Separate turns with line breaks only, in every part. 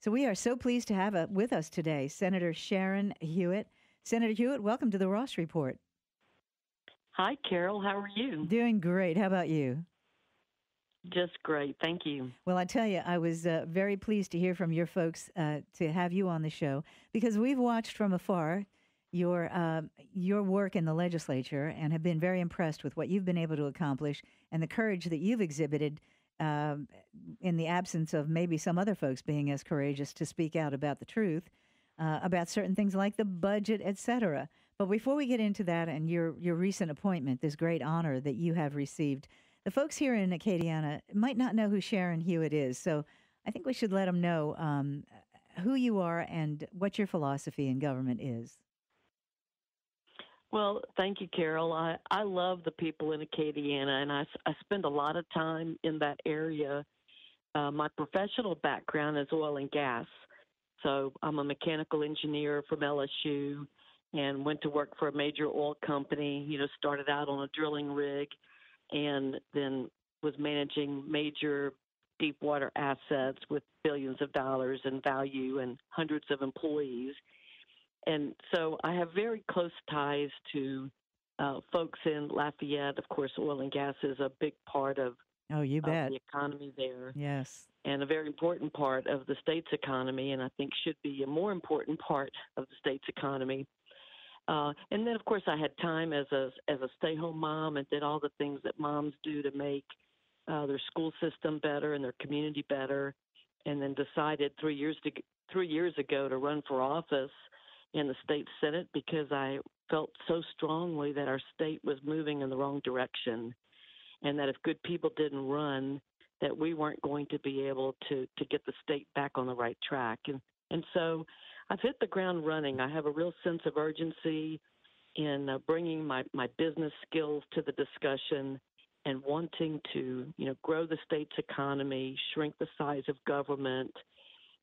So we are so pleased to have with us today Senator Sharon Hewitt. Senator Hewitt, welcome to the Ross Report.
Hi, Carol. How are you?
Doing great. How about you?
Just great. Thank you.
Well, I tell you, I was very pleased to hear from your folks to have you on the show because we've watched from afar your work in the legislature and have been very impressed with what you've been able to accomplish and the courage that you've exhibited in the absence of maybe some other folks being as courageous to speak out about the truth about certain things like the budget, et cetera. But before we get into that and your recent appointment, this great honor that you have received, the folks here in Acadiana might not know who Sharon Hewitt is. So I think we should let them know who you are and what your philosophy in government is.
Well, thank you, Carol. I love the people in Acadiana, and I spend a lot of time in that area. My professional background is oil and gas. So I'm a mechanical engineer from LSU and went to work for a major oil company, started out on a drilling rig and then was managing major deep water assets with billions of dollars in value and hundreds of employees. And so I have very close ties to folks in Lafayette. Of course, oil and gas is a big part of
you bet.
The economy there.
Yes.
And a very important part of the state's economy, and I think should be a more important part of the state's economy. And then, of course, I had time as a stay-home mom and did all the things that moms do to make their school system better and their community better, and then decided 3 years ago to run for office in the state Senate because I felt so strongly that our state was moving in the wrong direction and that if good people didn't run, that we weren't going to be able to get the state back on the right track. And so I've hit the ground running. I have a real sense of urgency in bringing my business skills to the discussion and wanting to, grow the state's economy, shrink the size of government.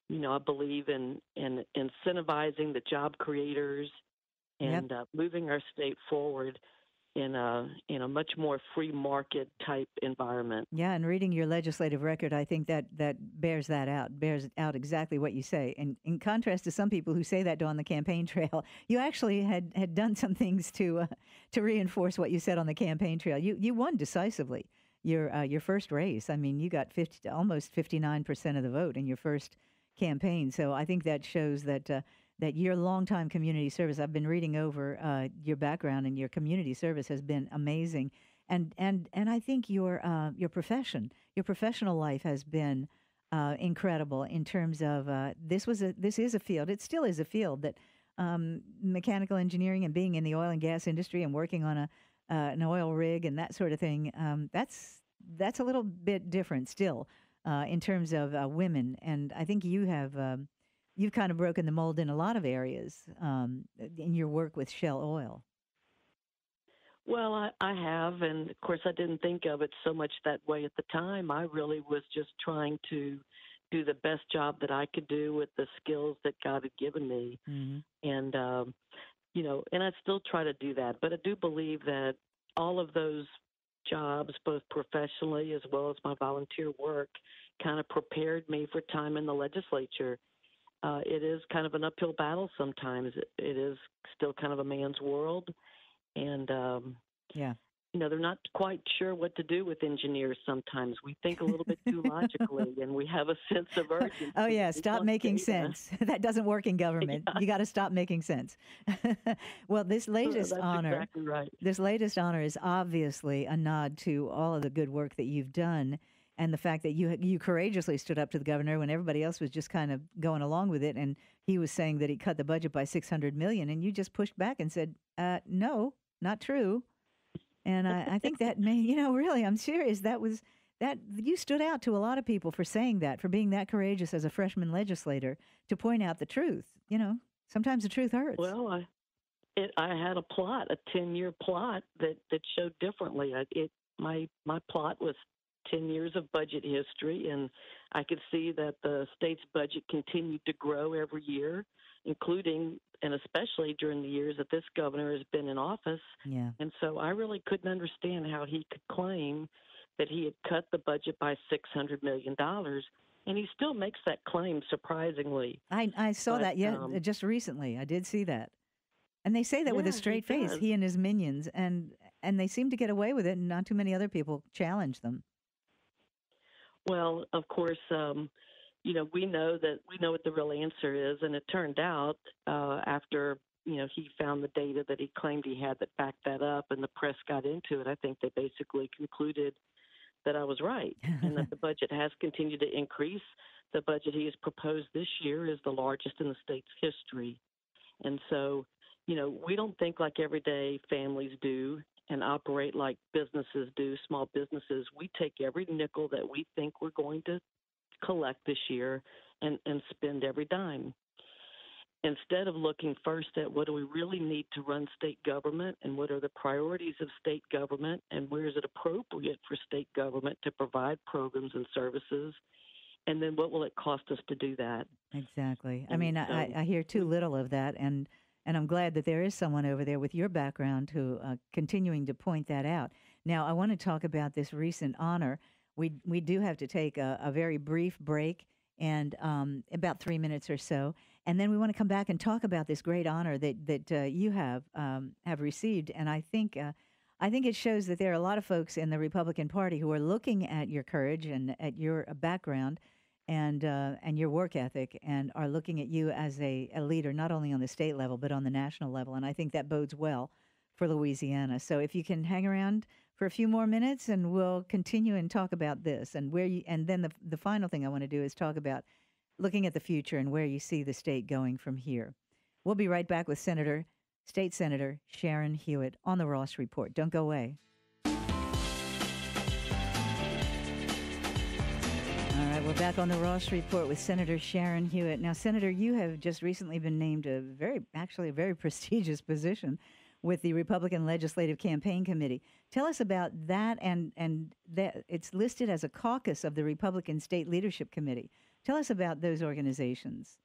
I believe in incentivizing the job creators and moving our state forward in a much more free market type environment.
Yeah, and reading your legislative record, I think that bears out exactly what you say. And in contrast to some people who say that on the campaign trail, you actually had done some things to reinforce what you said on the campaign trail. You won decisively your first race. I mean, you got almost 59% of the vote in your first campaign. So I think that shows that your longtime community service. I've been reading over your background, and your community service has been amazing. And I think your professional life has been incredible in terms of this is a field. It still is a field that mechanical engineering and being in the oil and gas industry and working on an oil rig and that sort of thing. That's a little bit different still in terms of women. And I think you have. You've kind of broken the mold in a lot of areas in your work with Shell Oil.
Well, I have, and of course I didn't think of it so much that way at the time. I really was just trying to do the best job that I could do with the skills that God had given me. Mm-hmm. And, and I still try to do that. But I do believe that all of those jobs, both professionally as well as my volunteer work, kind of prepared me for time in the legislature. It is kind of an uphill battle sometimes. It is still kind of a man's world. And, they're not quite sure what to do with engineers sometimes. We think a little bit too logically, and we have a sense of urgency.
Oh, yeah, stop making sense. That doesn't work in government. Yeah. You got to stop making sense. Well, this latest honor,
exactly right.
This latest honor is obviously a nod to all of the good work that you've done. And the fact that you courageously stood up to the governor when everybody else was just kind of going along with it, and he was saying that he cut the budget by $600 million, and you just pushed back and said, "No, not true." And I think that really, I'm serious. That you stood out to a lot of people for saying that, for being that courageous as a freshman legislator to point out the truth. Sometimes the truth hurts.
Well, I had a plot, a 10-year plot that showed differently. My plot was 10 years of budget history, and I could see that the state's budget continued to grow every year, including and especially during the years that this governor has been in office.
Yeah.
And so I really couldn't understand how he could claim that he had cut the budget by $600 million and he still makes that claim surprisingly.
I saw
But
that just recently. I did see that. And they say that with a
yeah, he
straight face,
does.
he and his minions, and they seem to get away with it, and not too many other people challenge them.
Well, of course, we know what the real answer is, and it turned out after he found the data that he claimed he had that backed that up, and the press got into it. I think they basically concluded that I was right, and that the budget has continued to increase. The budget he has proposed this year is the largest in the state's history, and so we don't think like everyday families do and operate like businesses do, small businesses. We take every nickel that we think we're going to collect this year and spend every dime. Instead of looking first at what do we really need to run state government and what are the priorities of state government and where is it appropriate for state government to provide programs and services, and then what will it cost us to do that?
Exactly. I
And
mean,
so
I hear too little of that, and I'm glad that there is someone over there with your background who continuing to point that out. Now, I want to talk about this recent honor. We do have to take a very brief break, and about 3 minutes or so, and then we want to come back and talk about this great honor that you have received. And I think it shows that there are a lot of folks in the Republican Party who are looking at your courage and at your background and your work ethic, and are looking at you as a leader, not only on the state level, but on the national level. And I think that bodes well for Louisiana. So if you can hang around for a few more minutes, and we'll continue and talk about this, and and then the final thing I want to do is talk about looking at the future and where you see the state going from here. We'll be right back with State Senator Sharon Hewitt on the Ross Report. Don't go away. All right, we're back on the Ross Report with Senator Sharon Hewitt. Now, Senator, you have just recently been named a very prestigious position with the Republican Legislative Campaign Committee. Tell us about that, and that it's listed as a caucus of the Republican State Leadership Committee. Tell us about those organizations.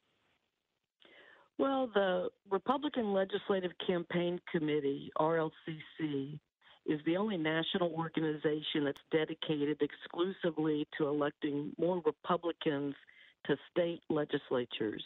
Well, the Republican Legislative Campaign Committee, RLCC, is the only national organization that's dedicated exclusively to electing more Republicans to state legislatures.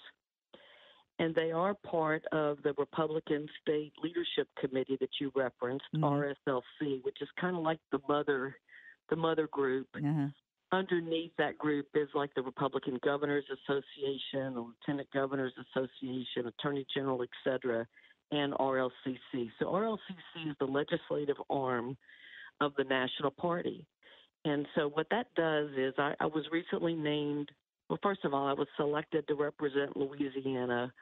And they are part of the Republican State Leadership Committee that you referenced, RSLC, which is kind of like the mother group.
Uh-huh.
Underneath that group is like the Republican Governors Association, the Lieutenant Governors Association, Attorney General, et cetera, and RLCC. So RLCC is the legislative arm of the national party. And so what that does is I was recently named, well, first of all, I was selected to represent Louisiana.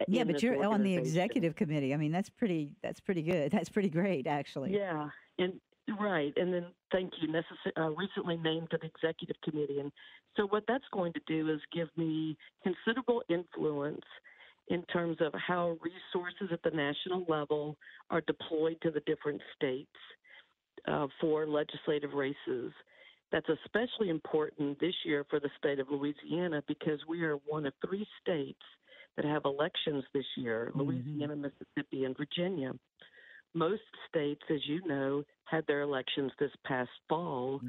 Yeah, but you're on the executive committee. I mean, that's pretty good. That's pretty great, actually.
Yeah, and right. And then, thank you, recently named to the executive committee. And so what that's going to do is give me considerable influence in terms of how resources at the national level are deployed to the different states for legislative races. That's especially important this year for the state of Louisiana because we are one of 3 states that have elections this year, Louisiana, Mississippi, and Virginia. Most states, as you know, had their elections this past fall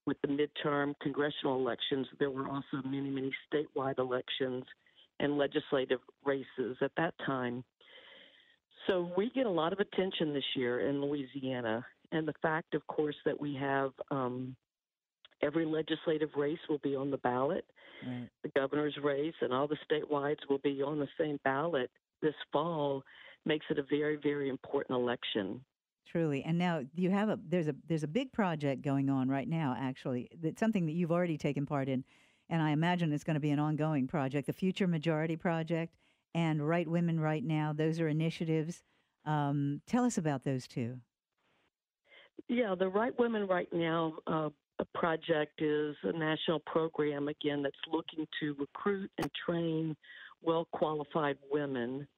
with the midterm congressional elections. There were also many, many statewide elections and legislative races at that time. So we get a lot of attention this year in Louisiana. And the fact, of course, that we have every legislative race will be on the ballot. Right. The governor's race and all the statewide will be on the same ballot this fall makes it a very, very important election.
Truly. And now you have there's a big project going on right now, actually. That's something that you've already taken part in, and I imagine it's going to be an ongoing project, the Future Majority Project and Right Women Right Now. Those are initiatives. Tell us about those two.
Yeah, the Right Women Right Now project is a national program, again, that's looking to recruit and train well-qualified women.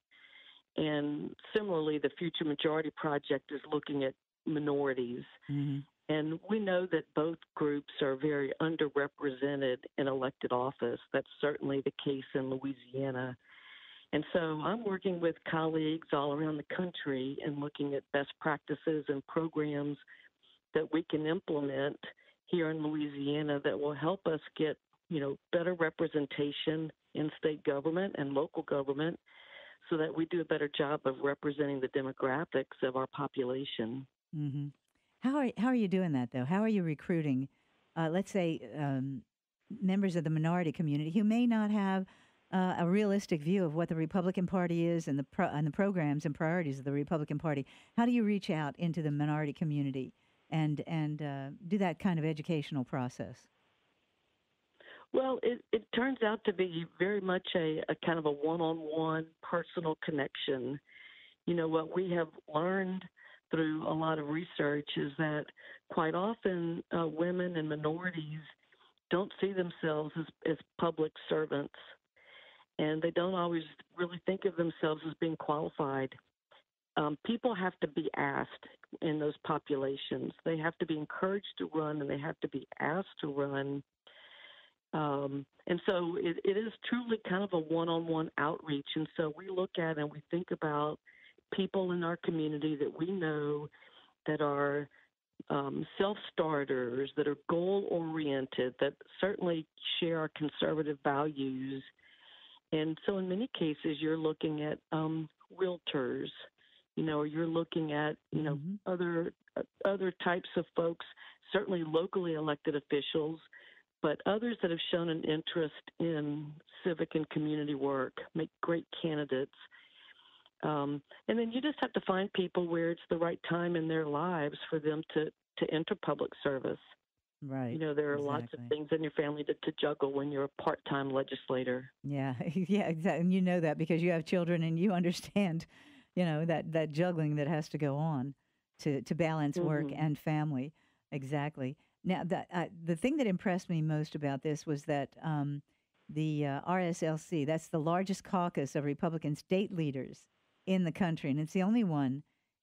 And similarly, the Future Majority Project is looking at minorities. Mm-hmm. And we know that both groups are very underrepresented in elected office. That's certainly the case in Louisiana. And so I'm working with colleagues all around the country and looking at best practices and programs that we can implement here in Louisiana that will help us get better representation in state government and local government so that we do a better job of representing the demographics of our population.
Hmm. How are you doing that though? How are you recruiting, let's say, members of the minority community who may not have a realistic view of what the Republican Party is and and the programs and priorities of the Republican Party? How do you reach out into the minority community and do that kind of educational process?
Well, it turns out to be very much a kind of a one-on-one personal connection. What we have learned through a lot of research is that quite often women and minorities don't see themselves as public servants, and they don't always really think of themselves as being qualified. People have to be asked in those populations. They have to be encouraged to run, and they have to be asked to run. And so it is truly kind of a one-on-one outreach. And so we look at and we think about people in our community that we know that are self-starters, that are goal-oriented, that certainly share our conservative values. And so in many cases, you're looking at realtors, or you're looking at,
Mm-hmm.
other types of folks, certainly locally elected officials, but others that have shown an interest in civic and community work, make great candidates. And then you just have to find people where it's the right time in their lives for them to enter public service.
Right.
There are lots of
Exactly.
things in your family to juggle when you're a part-time legislator.
Yeah. Yeah. Exactly. And you know that because you have children and you understand, that juggling that has to go on to balance work
Hmm.
and family. Exactly. Now, the thing that impressed me most about this was that the RSLC, that's the largest caucus of Republican state leaders in the country, and it's the only one.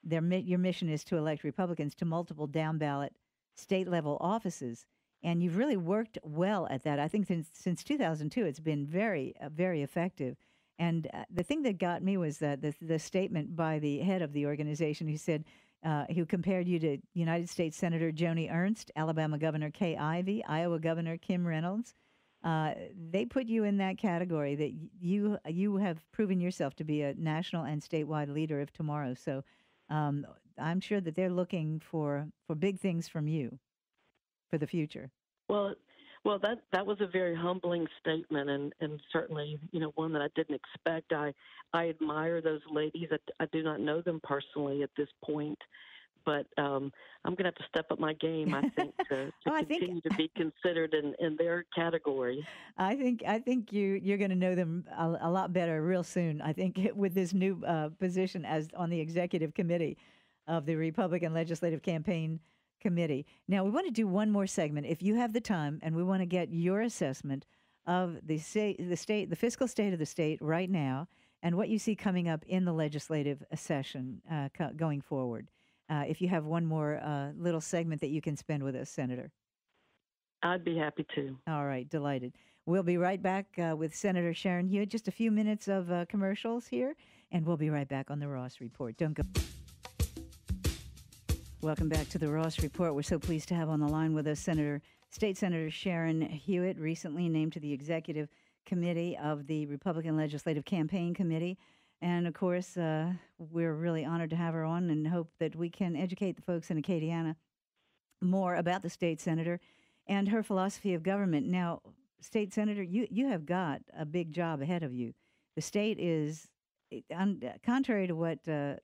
Your mission is to elect Republicans to multiple down ballot state level offices, and you've really worked well at that. I think since 2002, it's been very effective. And the thing that got me was that the statement by the head of the organization who said, who compared you to United States Senator Joni Ernst, Alabama Governor Kay Ivey, Iowa Governor Kim Reynolds. They put you in that category that you have proven yourself to be a national and statewide leader of tomorrow. So um, I'm sure that they're looking for big things from you for the future.
Well, that was a very humbling statement, and certainly one that I didn't expect. I admire those ladies. I do not know them personally at this point, but I'm going to have to step up my game. I think to
Oh, I think
continue to be considered in their category.
I think you're going to know them a lot better real soon. I think with this new position as on the executive committee of the Republican Legislative Campaign Committee. Now we want to do one more segment, if you have the time, and we want to get your assessment of the fiscal state of the state right now, and what you see coming up in the legislative session going forward. If you have one more little segment that you can spend with us, Senator.
I'd be happy to.
All right, delighted. We'll be right back with Senator Sharon Hewitt. Just a few minutes of commercials here, and we'll be right back on the Ross Report. Don't go. Welcome back to the Ross Report. We're so pleased to have on the line with us State Senator Sharon Hewitt, recently named to the Executive Committee of the Republican Legislative Campaign Committee. And of course, we're really honored to have her on and hope that we can educate the folks in Acadiana more about the state senator and her philosophy of government. Now, State Senator, you have got a big job ahead of you. The state is, contrary to what the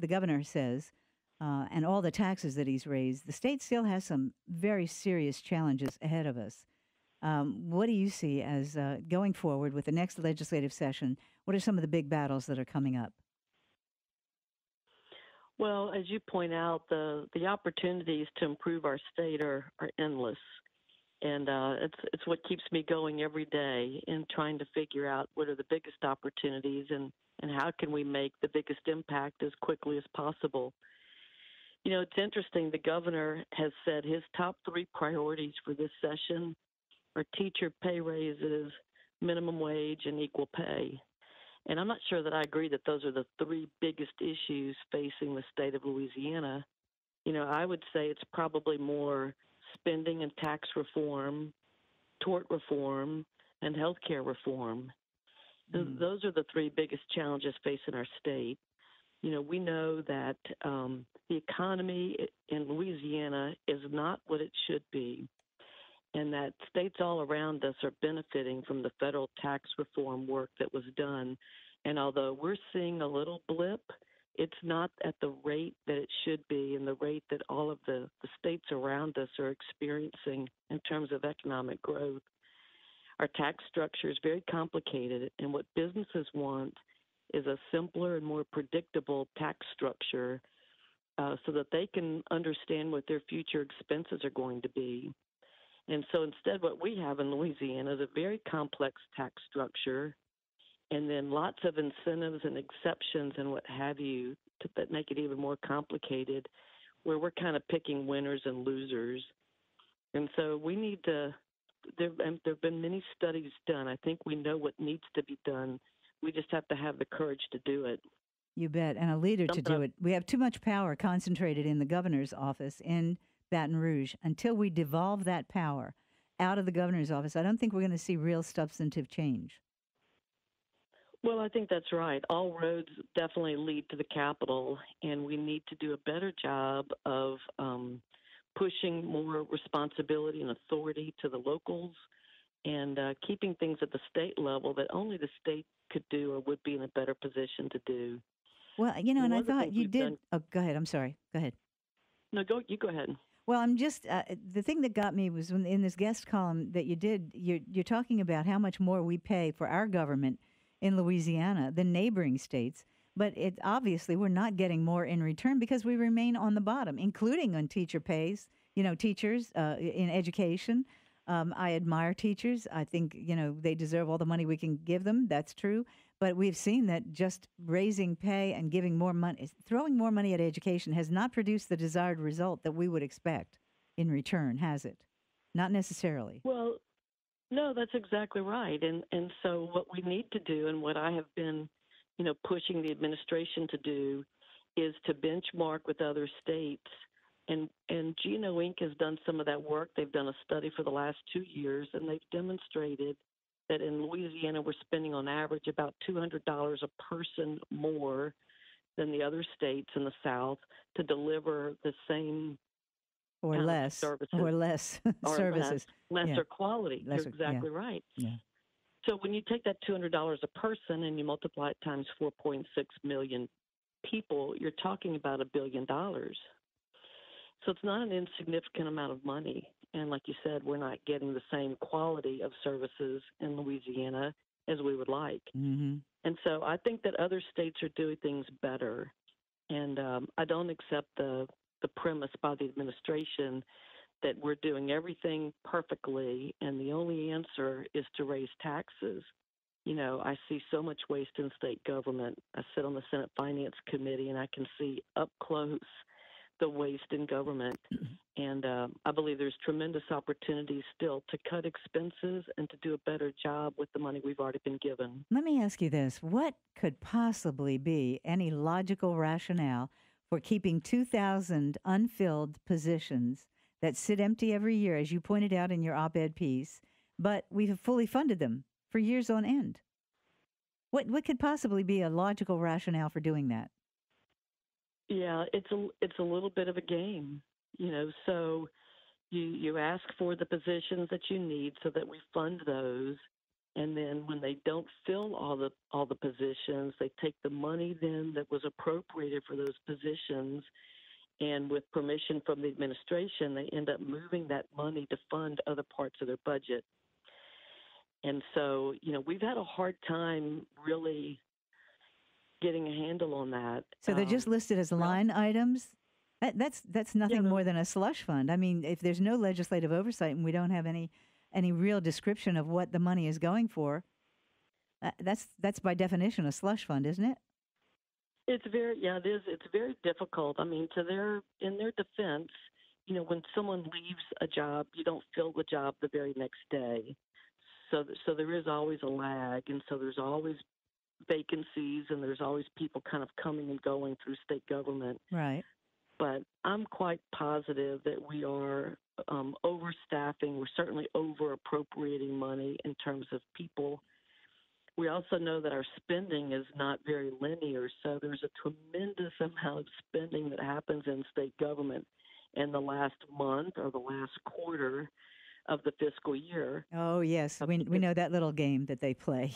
governor says, and all the taxes that he's raised, the state still has some very serious challenges ahead of us. What do you see as going forward with the next legislative session? What are some of the big battles that are coming up?
Well, as you point out, the opportunities to improve our state are endless. And it's what keeps me going every day in trying to figure out what are the biggest opportunities and how can we make the biggest impact as quickly as possible. It's interesting. The governor has said his top 3 priorities for this session are teacher pay raises, minimum wage, and equal pay. And I'm not sure that I agree that those are the 3 biggest issues facing the state of Louisiana. I would say it's probably more spending and tax reform, tort reform, and health care reform. And
Mm.
those are the three biggest challenges facing our state. We know that the economy in Louisiana is not what it should be, and that states all around us are benefiting from the federal tax reform work that was done. And although we're seeing a little blip, it's not at the rate that it should be and the rate that all of the states around us are experiencing in terms of economic growth. Our tax structure is very complicated, and what businesses want is a simpler and more predictable tax structure so that they can understand what their future expenses are going to be. And so instead, what we have in Louisiana is a very complex tax structure, and then lots of incentives and exceptions and what have you that make it even more complicated, where we're kind of picking winners and losers. And so we need to there have been many studies done. I think we know what needs to be done. We just have to have the courage to do it.
You bet. And a leader to
Something
do it. We have too much power concentrated in the governor's office in Baton Rouge. Until we devolve that power out of the governor's office, I don't think we're going to see real substantive change.
Well, I think that's right. All roads definitely lead to the Capitol, and we need to do a better job of pushing more responsibility and authority to the locals and keeping things at the state level that only the state could do or would be in a better position to do.
Well, and
One
I
of the
thought
things
you
we've
did.
done-
Oh, go ahead. I'm sorry. Go ahead.
No, you go ahead.
Well, I'm just the thing that got me was when in this guest column that you did, you're talking about how much more we pay for our government in Louisiana than neighboring states. But it obviously we're not getting more in return because we remain on the bottom, including on teacher pays. Teachers in education. I admire teachers. I think they deserve all the money we can give them. That's true. But we've seen that just raising pay and giving more money, throwing more money at education has not produced the desired result that we would expect in return, has it? Not necessarily.
Well, no, that's exactly right. And so what we need to do, and what I have been, pushing the administration to do, is to benchmark with other states. And Geno Inc. has done some of that work. They've done a study for the last 2 years, and they've demonstrated that in Louisiana we're spending on average about $200 a person more than the other states in the South to deliver the same
or
kind of
less
services.
or less
Or
services.
lesser quality.
Lesser,
You're exactly right.
Yeah.
So when you take that $200 a person and you multiply it times 4.6 million people, you're talking about $1 billion. So it's not an insignificant amount of money. And like you said, we're not getting the same quality of services in Louisiana as we would like.
Mm-hmm.
And so I think that other states are doing things better. And I don't accept the premise by the administration that we're doing everything perfectly and the only answer is to raise taxes. I see so much waste in state government. I sit on the Senate Finance Committee and I can see up close the waste in government. And I believe there's tremendous opportunities still to cut expenses and to do a better job with the money we've already been given.
Let me ask you this. What could possibly be any logical rationale for keeping 2,000 unfilled positions that sit empty every year, as you pointed out in your op-ed piece, but we have fully funded them for years on end? What could possibly be a logical rationale for doing that?
Yeah, it's a little bit of a game, so you ask for the positions that you need so that we fund those, and then when they don't fill all the positions, they take the money then that was appropriated for those positions, and with permission from the administration, they end up moving that money to fund other parts of their budget. And so, we've had a hard time really getting a handle on that.
So they're just listed as line items? That's nothing more than a slush fund. I mean, if there's no legislative oversight and we don't have any real description of what the money is going for, that's by definition a slush fund, isn't it?
It is. It's very difficult. I mean, in their defense, when someone leaves a job, you don't fill the job the very next day. So there is always a lag, and so there's always vacancies, and there's always people kind of coming and going through state government.
Right.
but I'm quite positive that we are overstaffing. We're certainly over appropriating money in terms of people. We also know that our spending is not very linear, so there's a tremendous amount of spending that happens in state government in the last month or the last quarter of the fiscal year.
Oh, yes. We know that little game that they play,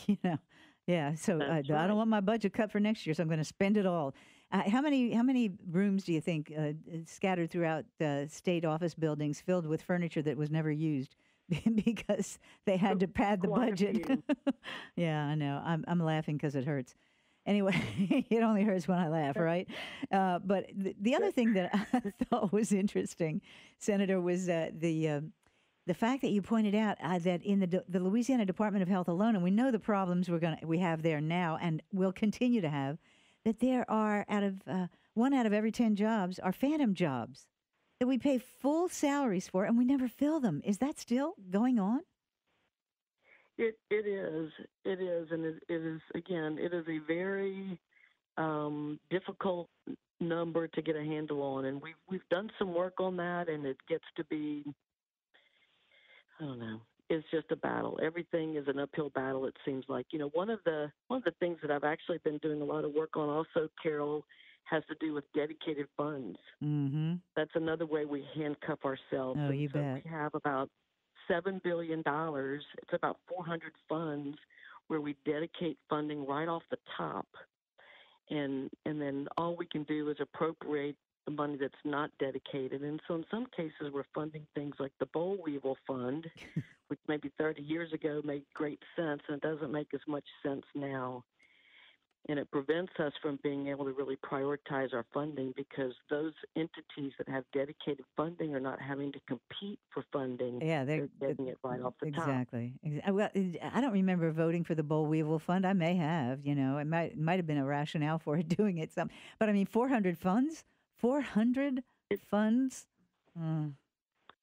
Yeah. So
That's
I don't
right.
want my budget cut for next year, so I'm going to spend it all. How many rooms do you think scattered throughout state office buildings filled with furniture that was never used because they had to pad the
Quite a
budget?
few.
Yeah, I know. I'm laughing because it hurts. Anyway, it only hurts when I laugh, right? But the other thing that I thought was interesting, Senator, was the fact that you pointed out that in the Louisiana Department of Health alone, and we know the problems we have there now, and will continue to have, that there are one out of every 10 jobs are phantom jobs that we pay full salaries for, and we never fill them. Is that still going on?
It is, and it is again. It is a very difficult number to get a handle on, and we've done some work on that, and it gets to be, I don't know. It's just a battle. Everything is an uphill battle. It seems like, one of the things that I've actually been doing a lot of work on also, Carol, has to do with dedicated funds.
Mm-hmm.
That's another way we handcuff ourselves.
Oh,
And
you
so
bet.
we have about $7 billion. It's about 400 funds where we dedicate funding right off the top, and then all we can do is appropriate the money that's not dedicated. And so in some cases, we're funding things like the Boll Weevil Fund, which maybe 30 years ago made great sense, and it doesn't make as much sense now. And it prevents us from being able to really prioritize our funding because those entities that have dedicated funding are not having to compete for funding.
Yeah,
They're getting it right off the top.
exactly. Well, I don't remember voting for the Boll Weevil Fund. I may have, it might have been a rationale for it doing it. But I mean, 400 funds, 400
It,
funds. Mm,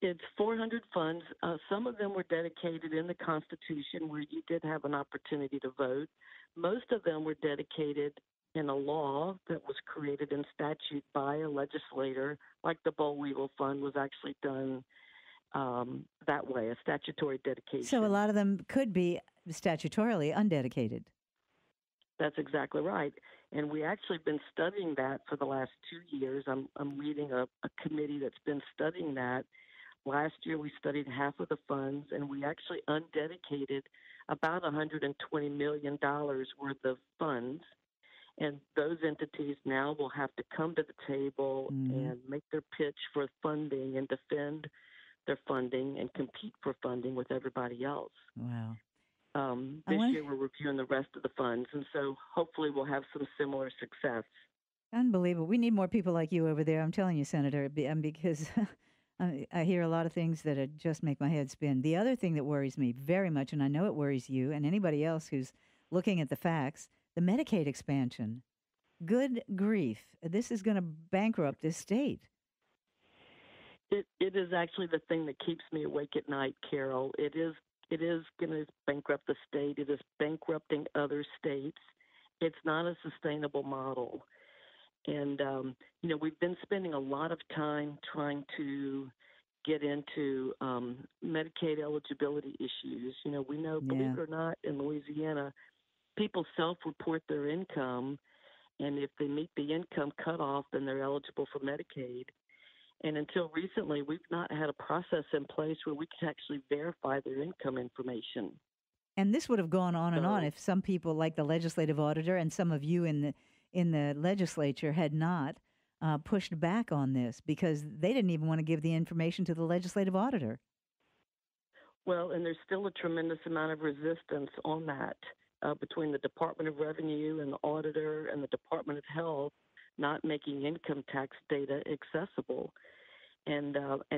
it's 400 funds. Some of them were dedicated in the Constitution where you did have an opportunity to vote. Most of them were dedicated in a law that was created in statute by a legislator, like the Boll Weevil Fund was actually done that way, a statutory
so a
dedication.
lot of them could be statutorily undedicated.
That's exactly right. And we actually been studying that for the last 2 years. I'm leading a committee that's been studying that. Last year, we studied half of the funds, and we actually undedicated about $120 million worth of funds. And those entities now will have to come to the table
Hmm.
and make their pitch for funding and defend their funding and compete for funding with everybody else.
Wow. I
This
want
year, we're reviewing the rest of the funds, and so hopefully we'll have some similar success.
Unbelievable. We need more people like you over there. I'm telling you, Senator, because I hear a lot of things that just make my head spin. The other thing that worries me very much, and I know it worries you and anybody else who's looking at the facts, the Medicaid expansion. Good grief. This is going to bankrupt this state.
It is actually the thing that keeps me awake at night, Carol. It is going to bankrupt the state. It is bankrupting other states. It's not a sustainable model. And, we've been spending a lot of time trying to get into Medicaid eligibility issues. We know, believe
Yeah.
it or not, in Louisiana, people self-report their income, and if they meet the income cutoff, then they're eligible for Medicaid. And until recently, we've not had a process in place where we can actually verify their income information.
And this would have gone on and on
So,
if some people like the legislative auditor and some of you in the legislature had not pushed back on this because they didn't even want to give the information to the legislative auditor.
well, and there's still a tremendous amount of resistance on that between the Department of Revenue and the auditor and the Department of Health not making income tax data accessible and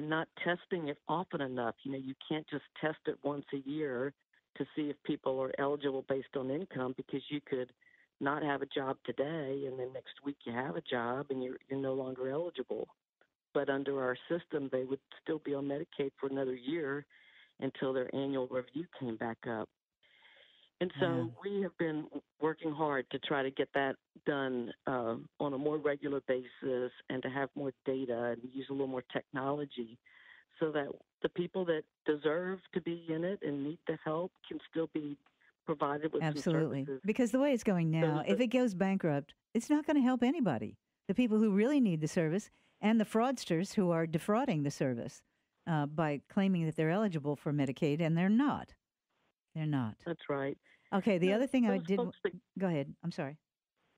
not testing it often enough. You can't just test it once a year to see if people are eligible based on income because you could not have a job today and then next week you have a job and you're no longer eligible. But under our system, they would still be on Medicaid for another year until their annual review came back up. And
Wow.
so we have been working hard to try to get that done on a more regular basis and to have more data and use a little more technology so that the people that deserve to be in it and need the help can still be provided with some
Absolutely.
services.
Because the way it's going
Those
now, if
that,
it goes bankrupt, it's not going to help anybody. The people who really need the service and the fraudsters who are defrauding the service by claiming that they're eligible for Medicaid and they're not. They're not.
that's right.
Okay, the
No,
other thing I
those
did.
folks that
Go ahead. I'm sorry.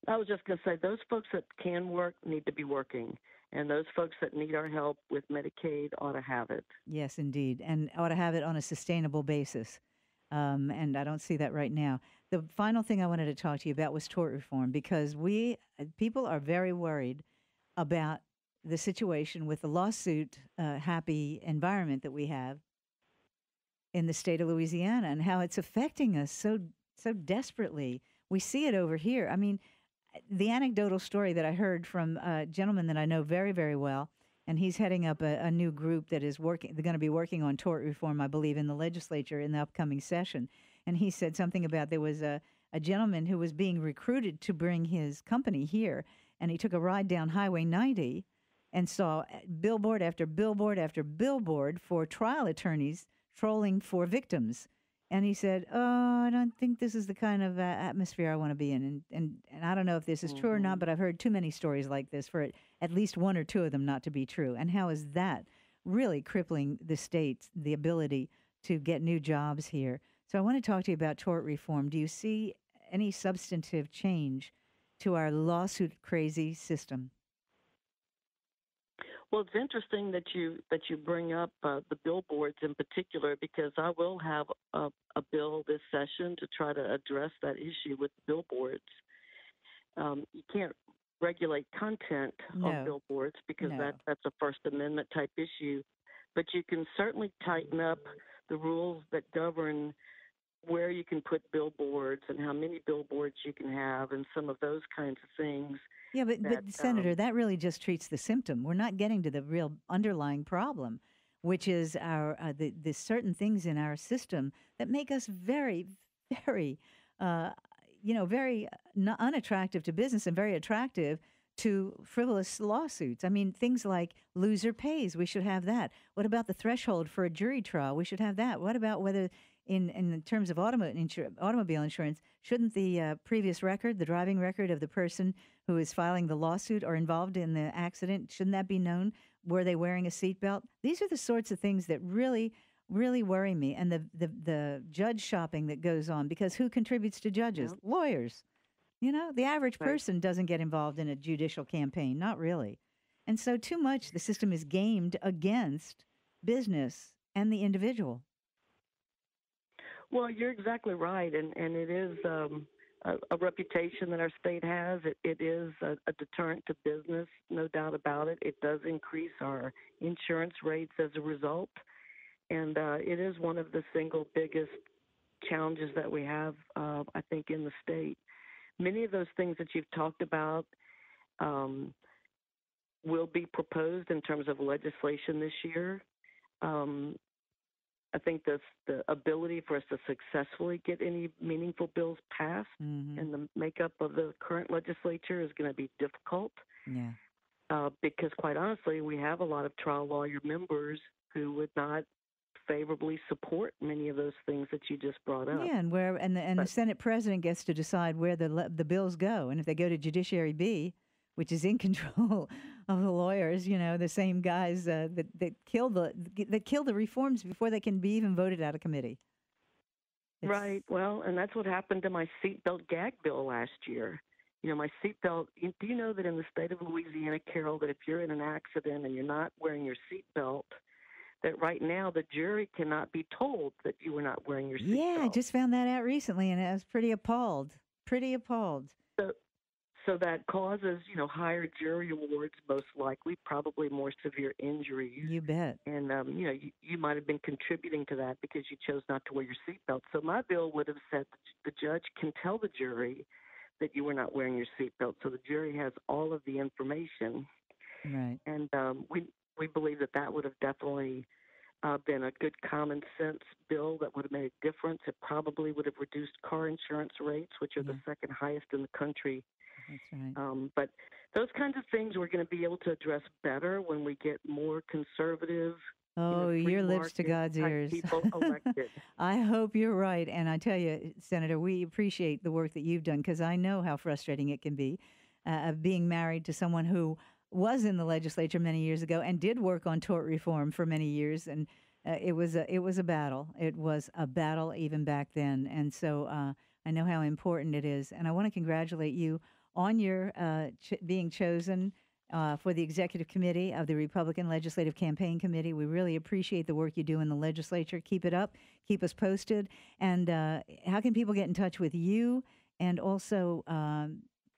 I was just going to say those folks that can work need to be working, and those folks that need our help with Medicaid ought to have it.
Yes, indeed. And ought to have it on a sustainable basis. And I don't see that right now. The final thing I wanted to talk to you about was tort reform because people are very worried about the situation with the lawsuit happy environment that we have in the state of Louisiana and how it's affecting us so desperately. We see it over here. I mean, the anecdotal story that I heard from a gentleman that I know very, very well, and he's heading up a new group that is working. They're going to be working on tort reform, I believe, in the legislature in the upcoming session. And he said something about there was a gentleman who was being recruited to bring his company here, and he took a ride down Highway 90 and saw billboard after billboard after billboard for trial attorneys trolling for victims. And he said, "Oh, I don't think this is the kind of atmosphere I want to be in." And I don't know if this is true or not,
Hmm.
but I've heard too many stories like this for at least one or two of them not to be true. And how is that really crippling the state's the ability to get new jobs here? So I want to talk to you about tort reform. Do you see any substantive change to our lawsuit crazy system?
Well, it's interesting that you bring up the billboards in particular because I will have a bill this session to try to address that issue with billboards. You can't regulate content on
No,
billboards because
no.
that's a First Amendment type issue, but you can certainly tighten up the rules that govern where you can put billboards and how many billboards you can have and some of those kinds of things
Yeah, but
that
Senator, that really just treats the symptom. We're not getting to the real underlying problem, which is our the certain things in our system that make us very, very, uh, very unattractive to business and very attractive to frivolous lawsuits. I mean, things like loser pays. We should have that. What about the threshold for a jury trial? We should have that. What about whether in terms of automobile insurance, shouldn't the previous record, the driving record of the person who is filing the lawsuit or involved in the accident, shouldn't that be known? Were they wearing a seatbelt? These are the sorts of things that really, really worry me. And the judge shopping that goes on, because who contributes to judges?
yeah,
Lawyers. The average
right.
person doesn't get involved in a judicial campaign, not really. And so, too much, the system is gamed against business and the individual.
Well, you're exactly right, and it is a reputation that our state has. It is a deterrent to business, no doubt about it. It does increase our insurance rates as a result, and it is one of the single biggest challenges that we have, I think, in the state. Many of those things that you've talked about um, will be proposed in terms of legislation this year. Um, I think the ability for us to successfully get any meaningful bills passed
Hmm.
and the makeup of the current legislature is going to be difficult
Yeah.
because, quite honestly, we have a lot of trial lawyer members who would not favorably support many of those things that you just brought up.
Yeah, and where and the
But
Senate president gets to decide where the bills go, and if they go to Judiciary B, which is in control of the lawyers, the same guys that kill the reforms before they can be even voted out of committee. It's
right, well, and that's what happened to my seatbelt gag bill last year. My seatbelt. Do you know that in the state of Louisiana, Carol, that if you're in an accident and you're not wearing your seatbelt, that right now the jury cannot be told that you were not wearing your
Yeah, I
seatbelt.
just found that out recently, and I was pretty appalled. Pretty appalled.
So, so that causes, higher jury awards, most likely, probably more severe injuries.
You bet.
And, you might have been contributing to that because you chose not to wear your seatbelt. So my bill would have said that the judge can tell the jury that you were not wearing your seatbelt. So the jury has all of the information.
Right.
And we believe that would have definitely been a good common sense bill that would have made a difference. It probably would have reduced car insurance rates, which are the second highest in the country.
That's right.
But those kinds of things we're going to be able to address better when we get more conservative.
Oh, your lips to God's ears.
People elected.
I hope you're right. And I tell you, Senator, we appreciate the work that you've done because I know how frustrating it can be being married to someone who was in the legislature many years ago and did work on tort reform for many years. And it was a battle. It was a battle even back then. And so I know how important it is. And I want to congratulate you on your being chosen for the executive committee of the Republican Legislative Campaign Committee. We really appreciate the work you do in the legislature. Keep it up. Keep us posted. And how can people get in touch with you? And also,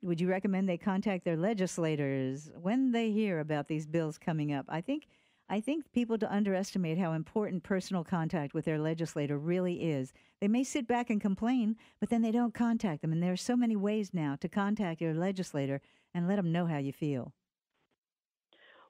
would you recommend they contact their legislators when they hear about these bills coming up? I think people to underestimate how important personal contact with their legislator really is. They may sit back and complain, but then they don't contact them. And there are so many ways now to contact your legislator and let them know how you feel.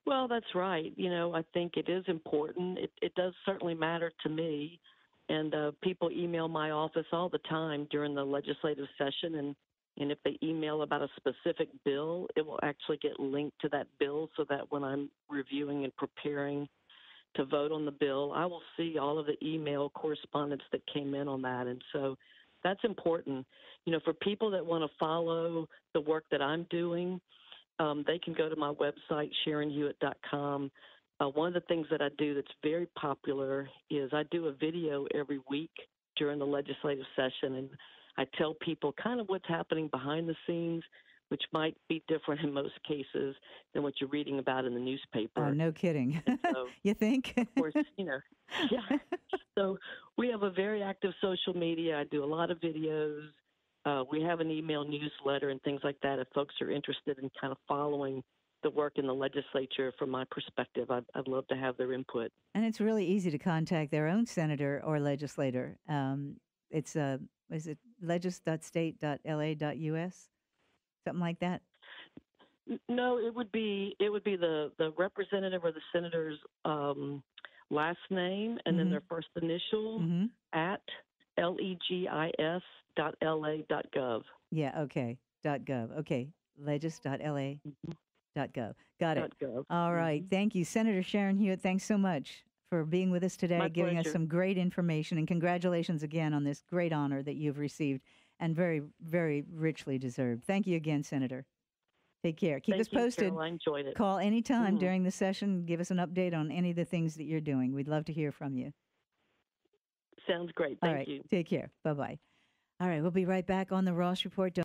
Well, that's right. I think it is important. It does certainly matter to me. And people email my office all the time during the legislative session. And if they email about a specific bill, it will actually get linked to that bill so that when I'm reviewing and preparing to vote on the bill, I will see all of the email correspondence that came in on that. And so that's important. For people that want to follow the work that I'm doing, they can go to my website, SharonHewitt.com. One of the things that I do that's very popular is I do a video every week during the legislative session, and I tell people kind of what's happening behind the scenes, which might be different in most cases than what you're reading about in the newspaper.
Oh, no kidding.
So,
you think?
Of course, yeah. So we have a very active social media. I do a lot of videos. We have an email newsletter and things like that. If folks are interested in kind of following the work in the legislature from my perspective, I'd love to have their input.
And it's really easy to contact their own senator or legislator. It's is it legis.state.la.us? Something like that?
No, it would be the representative or the senator's last name and then their first initial at legis.la.gov.
Yeah, okay. .gov. Okay. legis.la.gov. Got it.
.gov.
All right. Thank you. Senator Sharon Hewitt, thanks so much for being with us today,
My
giving
pleasure.
us some great information, and congratulations again on this great honor that you've received and very, very richly deserved. Thank you again, Senator. Take care. Keep us posted.
Carol, I enjoyed it.
Call anytime during the session. Give us an update on any of the things that you're doing. We'd love to hear from you.
Sounds great.
All
Thank
right.
you.
Take care. Bye-bye. All right. We'll be right back on the Ross Report.